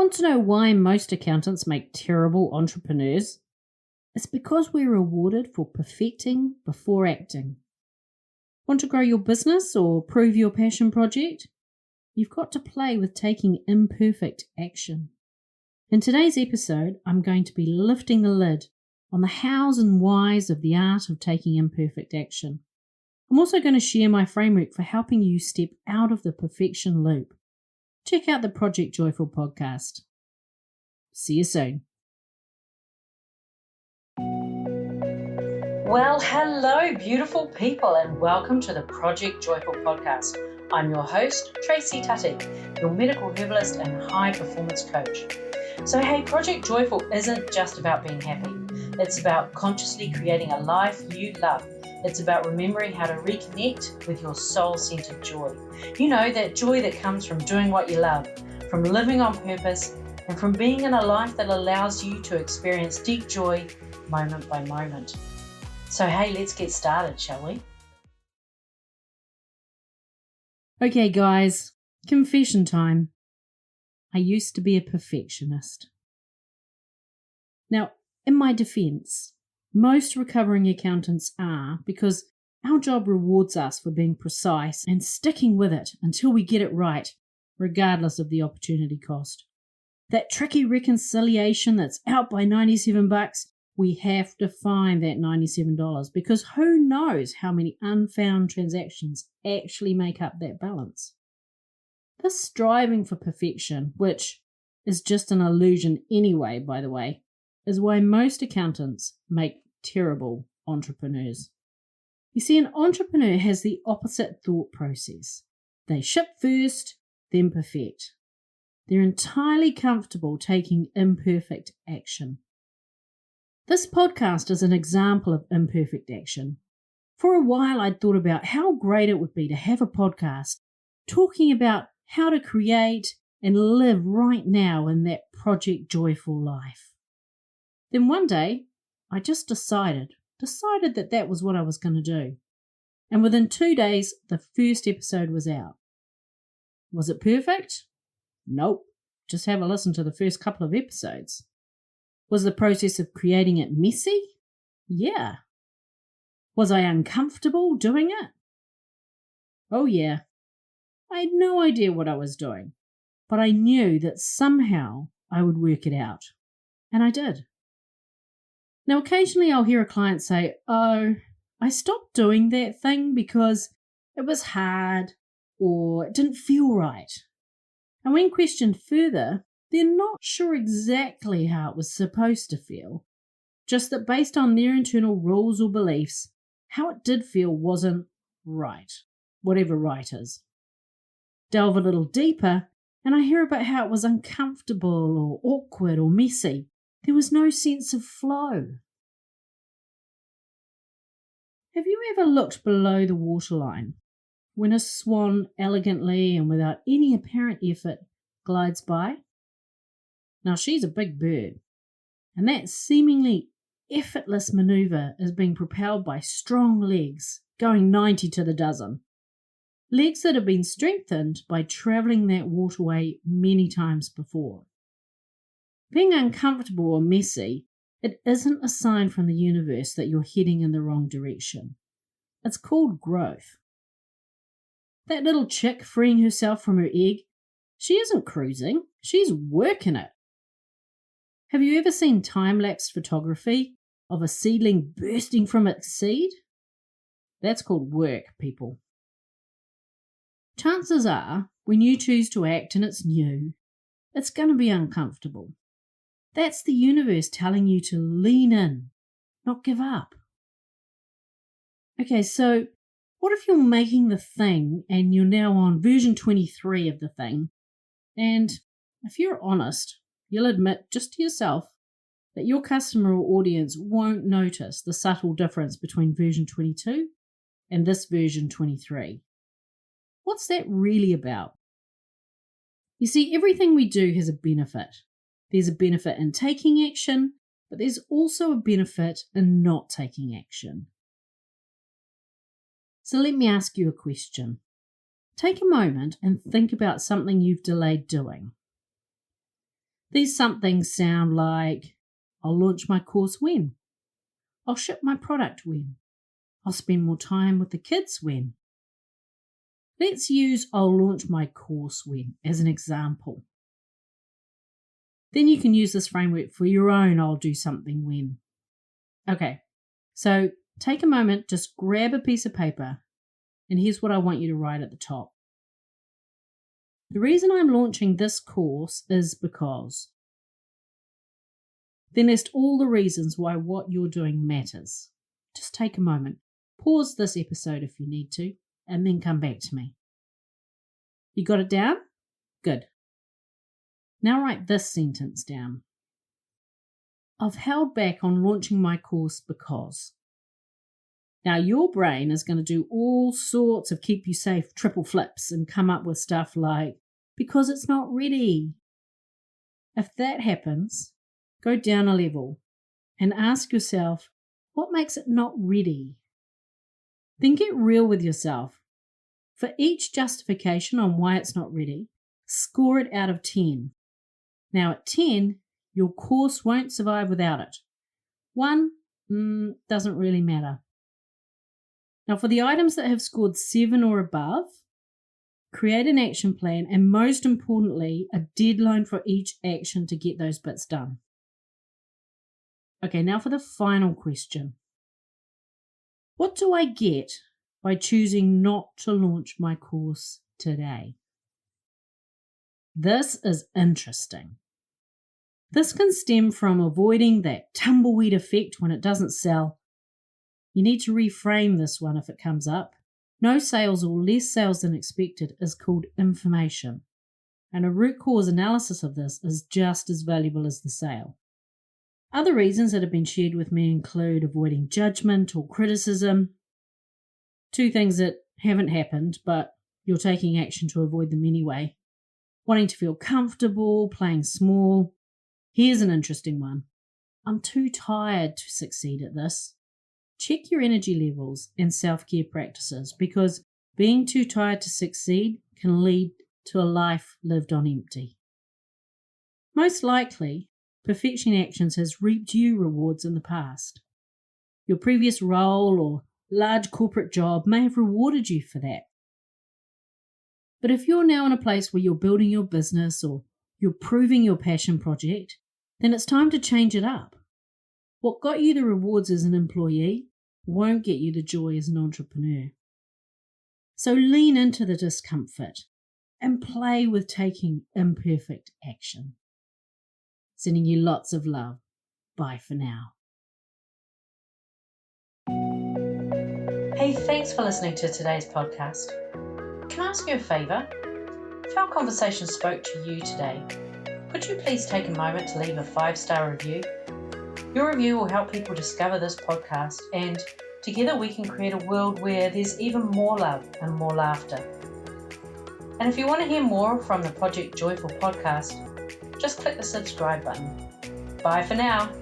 Want to know why most accountants make terrible entrepreneurs? It's because we're rewarded for perfecting before acting. Want to grow your business or prove your passion project? You've got to play with taking imperfect action. In today's episode, I'm going to be lifting the lid on the hows and whys of the art of taking imperfect action. I'm also going to share my framework for helping you step out of the perfection loop. Check out the Project Joyful podcast. See you soon. Well, hello, beautiful people, and welcome to the Project Joyful podcast. I'm your host, Tracy, your medical herbalist and high performance coach. So, hey, Project Joyful isn't just about being happy. It's about consciously creating a life you love. It's about remembering how to reconnect with your soul-centered joy. You know, that joy that comes from doing what you love, from living on purpose, and from being in a life that allows you to experience deep joy moment by moment. So hey, let's get started, shall we? Okay guys, confession time. I used to be a perfectionist. Now, in my defense, most recovering accountants are, because our job rewards us for being precise and sticking with it until we get it right, regardless of the opportunity cost. That tricky reconciliation that's out by $97, we have to find that $97 because who knows how many unfound transactions actually make up that balance. This striving for perfection, which is just an illusion anyway, by the way, is why most accountants make terrible entrepreneurs. You see, an entrepreneur has the opposite thought process. They ship first, then perfect. They're entirely comfortable taking imperfect action. This podcast is an example of imperfect action. For a while, I'd thought about how great it would be to have a podcast talking about how to create and live right now in that Project Joyful life. Then one day, I just decided that was what I was going to do. And within 2 days, the first episode was out. Was it perfect? Nope. Just have a listen to the first couple of episodes. Was the process of creating it messy? Yeah. Was I uncomfortable doing it? Oh yeah. I had no idea what I was doing, but I knew that somehow I would work it out. And I did. Now occasionally I'll hear a client say, "Oh, I stopped doing that thing because it was hard or it didn't feel right." And when questioned further, they're not sure exactly how it was supposed to feel, just that based on their internal rules or beliefs, how it did feel wasn't right, whatever right is. Delve a little deeper, and I hear about how it was uncomfortable or awkward or messy. There was no sense of flow. Have you ever looked below the waterline when a swan elegantly and without any apparent effort glides by? Now, she's a big bird, and that seemingly effortless maneuver is being propelled by strong legs, going 90 to the dozen. Legs that have been strengthened by travelling that waterway many times before. Being uncomfortable or messy, it isn't a sign from the universe that you're heading in the wrong direction. It's called growth. That little chick freeing herself from her egg, she isn't cruising, she's working it. Have you ever seen time-lapse photography of a seedling bursting from its seed? That's called work, people. Chances are, when you choose to act and it's new, it's going to be uncomfortable. That's the universe telling you to lean in, not give up. Okay, so what if you're making the thing and you're now on version 23 of the thing, and if you're honest, you'll admit just to yourself that your customer or audience won't notice the subtle difference between version 22 and this version 23. What's that really about? You see, everything we do has a benefit. There's a benefit in taking action, but there's also a benefit in not taking action. So let me ask you a question. Take a moment and think about something you've delayed doing. These somethings sound like, I'll launch my course when? I'll ship my product when? I'll spend more time with the kids when? Let's use I'll launch my course when as an example. Then you can use this framework for your own I'll do something when. Okay, so take a moment, just grab a piece of paper, and here's what I want you to write at the top. The reason I'm launching this course is because. Then list all the reasons why what you're doing matters. Just take a moment. Pause this episode if you need to, and then come back to me. You got it down? Good. Now write this sentence down. I've held back on launching my course because. Now your brain is going to do all sorts of keep you safe triple flips and come up with stuff like, because it's not ready. If that happens, go down a level and ask yourself, what makes it not ready? Then get real with yourself. For each justification on why it's not ready, score it out of 10. Now at 10, your course won't survive without it. 1 doesn't really matter. Now for the items that have scored 7 or above, create an action plan and most importantly, a deadline for each action to get those bits done. Okay, now for the final question. What do I get by choosing not to launch my course today? This is interesting. This can stem from avoiding that tumbleweed effect when it doesn't sell. You need to reframe this one if it comes up. No sales or less sales than expected is called information, and a root cause analysis of this is just as valuable as the sale. Other reasons that have been shared with me include avoiding judgment or criticism, 2 things that haven't happened, but you're taking action to avoid them anyway, wanting to feel comfortable, playing small. Here's an interesting one. I'm too tired to succeed at this. Check your energy levels and self-care practices because being too tired to succeed can lead to a life lived on empty. Most likely, Perfection Actions has reaped you rewards in the past. Your previous role or large corporate job may have rewarded you for that. But if you're now in a place where you're building your business or you're proving your passion project, then it's time to change it up. What got you the rewards as an employee won't get you the joy as an entrepreneur. So lean into the discomfort and play with taking imperfect action. Sending you lots of love. Bye for now. Hey, thanks for listening to today's podcast. Can I ask you a favour? If our conversation spoke to you today, could you please take a moment to leave a 5-star review? Your review will help people discover this podcast, and together we can create a world where there's even more love and more laughter. And if you want to hear more from the Project Joyful podcast, just click the subscribe button. Bye for now.